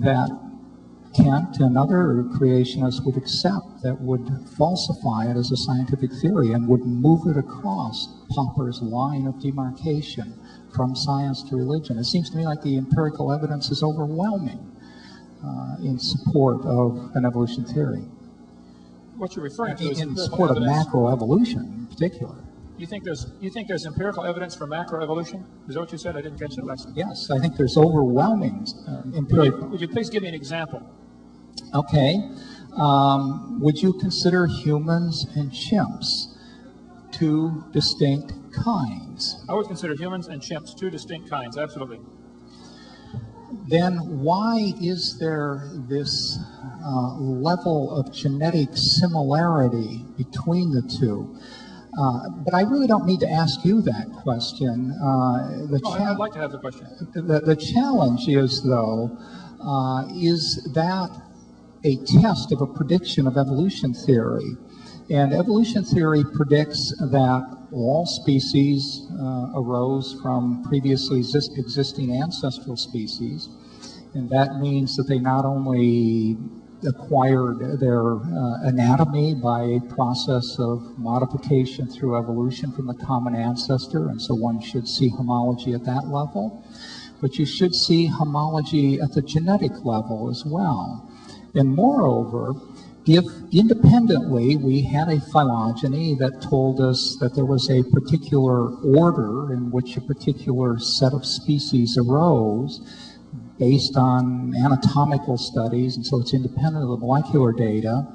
that Kant and other creationists would accept, that would falsify it as a scientific theory and would move it across Popper's line of demarcation from science to religion. It seems to me like the empirical evidence is overwhelming in support of an evolution theory. What you're referring to is in support of macroevolution in particular. You think there's empirical evidence for macroevolution? Is that what you said? I didn't catch that last time. Yes, I think there's overwhelming empirical. Would you please give me an example? Okay. Would you consider humans and chimps two distinct kinds? I would consider humans and chimps two distinct kinds, absolutely. Then why is there this level of genetic similarity between the two? But I really don't need to ask you that question. I'd like to have the question. The challenge is, though, is that a test of a prediction of evolution theory? And evolution theory predicts that all species arose from previously existing ancestral species, and that means that they not only acquired their anatomy by a process of modification through evolution from the common ancestor, and so one should see homology at that level, but you should see homology at the genetic level as well. And moreover, if independently we had a phylogeny that told us that there was a particular order in which a particular set of species arose based on anatomical studies, and so it's independent of the molecular data,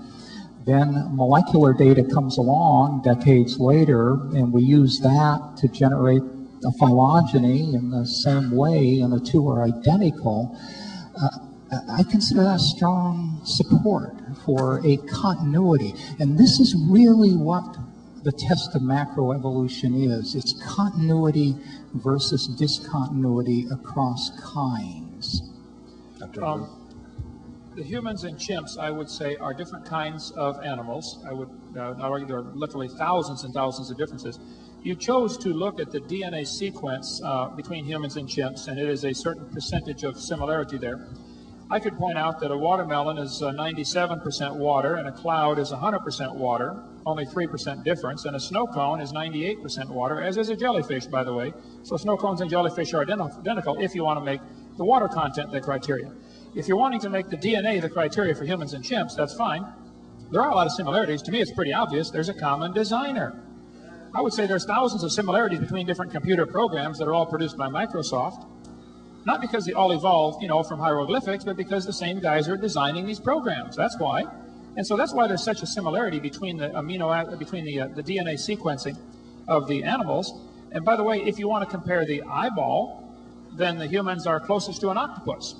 then molecular data comes along decades later, and we use that to generate a phylogeny in the same way, and the two are identical. I consider that strong support for a continuity. And this is really what the test of macroevolution is. It's continuity versus discontinuity across kinds. The humans and chimps, I would say, are different kinds of animals. I would argue there are literally thousands and thousands of differences. You chose to look at the DNA sequence between humans and chimps, and it is a certain percentage of similarity there. I could point out that a watermelon is 97% water, and a cloud is 100% water, only 3% difference, and a snow cone is 98% water, as is a jellyfish, by the way. So snow cones and jellyfish are identical if you want to make the water content the criteria. If you're wanting to make the DNA the criteria for humans and chimps, that's fine. There are a lot of similarities. To me, it's pretty obvious. There's a common designer. I would say there's thousands of similarities between different computer programs that are all produced by Microsoft. Not because they all evolved, from hieroglyphics, but because the same guys are designing these programs. That's why. And so that's why there's such a similarity between the the DNA sequencing of the animals. And by the way, if you want to compare the eyeball, then the humans are closest to an octopus.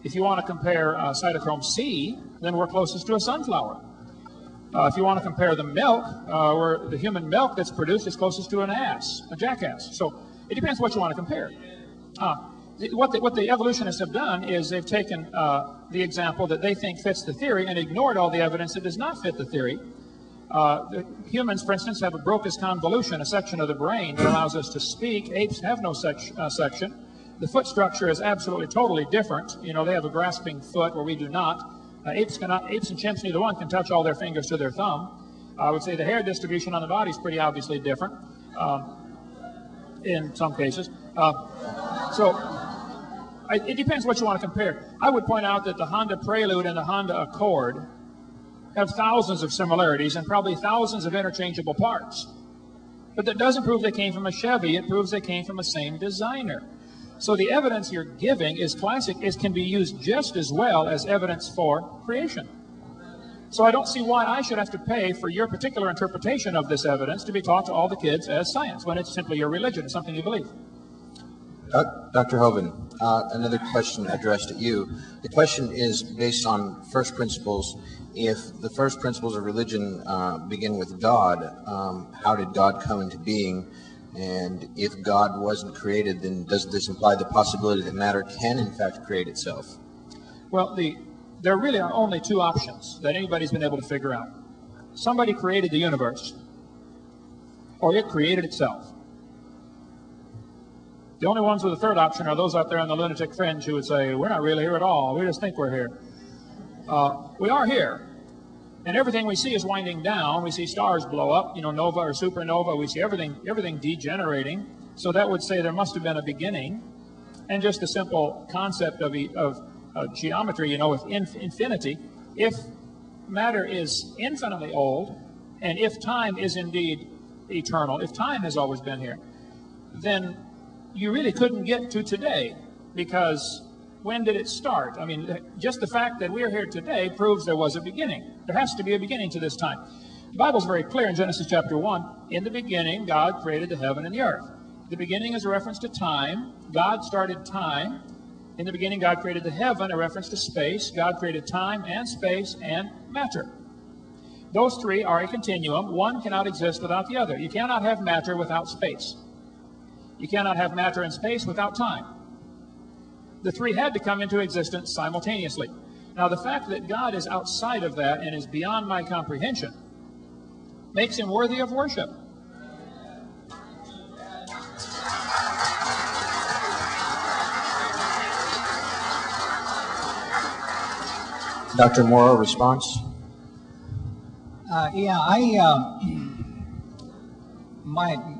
If you want to compare cytochrome C, then we're closest to a sunflower. If you want to compare the milk, where the human milk that's produced is closest to an ass, a jackass. So it depends what you want to compare. What the evolutionists have done is they've taken the example that they think fits the theory and ignored all the evidence that does not fit the theory. The humans, for instance, have a Broca's convolution, a section of the brain that allows us to speak. Apes have no such section. The foot structure is absolutely totally different. They have a grasping foot where we do not. Apes and chimps, neither one can touch all their fingers to their thumb. I would say the hair distribution on the body is pretty obviously different in some cases. It depends what you want to compare. I would point out that the Honda Prelude and the Honda Accord have thousands of similarities and probably thousands of interchangeable parts. But that doesn't prove they came from a Chevy. It proves they came from the same designer. So the evidence you're giving is classic. It can be used just as well as evidence for creation. So I don't see why I should have to pay for your particular interpretation of this evidence to be taught to all the kids as science, when it's simply your religion. It's something you believe. Dr. Hovind, another question addressed at you. The question is based on first principles. If the first principles of religion begin with God, how did God come into being? And if God wasn't created, then does this imply the possibility that matter can in fact create itself? Well, there really are only two options that anybody's been able to figure out. Somebody created the universe, or it created itself. The only ones with a third option are those out there on the lunatic fringe who would say, we're not really here at all. We just think we're here. We are here. And everything we see is winding down. We see stars blow up, nova or supernova. We see everything degenerating. So that would say there must have been a beginning. And just the simple concept of geometry, with infinity, if matter is infinitely old, and if time is indeed eternal, if time has always been here, then you really couldn't get to today, because when did it start? I mean, just the fact that we're here today proves there was a beginning. There has to be a beginning to this time. The Bible's very clear in Genesis chapter 1. In the beginning, God created the heaven and the earth. The beginning is a reference to time. God started time. In the beginning, God created the heaven, a reference to space. God created time and space and matter. Those three are a continuum. One cannot exist without the other. You cannot have matter without space. You cannot have matter and space without time. The three had to come into existence simultaneously. Now, the fact that God is outside of that and is beyond my comprehension makes him worthy of worship. Dr. Morrow, response?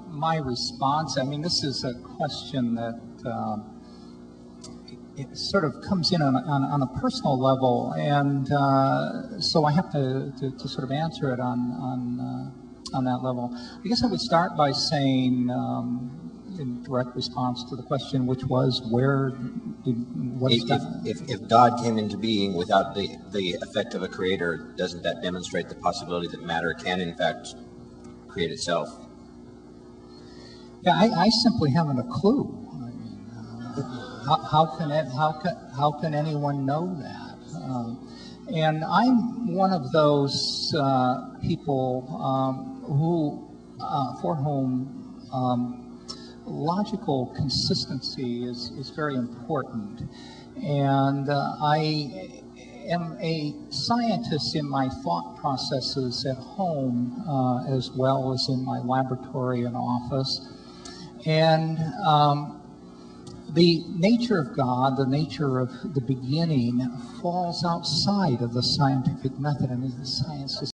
My response, I mean, this is a question that it sort of comes in on a personal level, and so I have to sort of answer it on that level. I guess I would start by saying, in direct response to the question, which was, if God came into being without the effect of a creator, doesn't that demonstrate the possibility that matter can, in fact, create itself? Yeah, I simply haven't a clue. I mean, how can anyone know that? And I'm one of those people for whom logical consistency is very important. And I am a scientist in my thought processes at home as well as in my laboratory and office. And the nature of God, the nature of the beginning, falls outside of the scientific method. I mean, the science is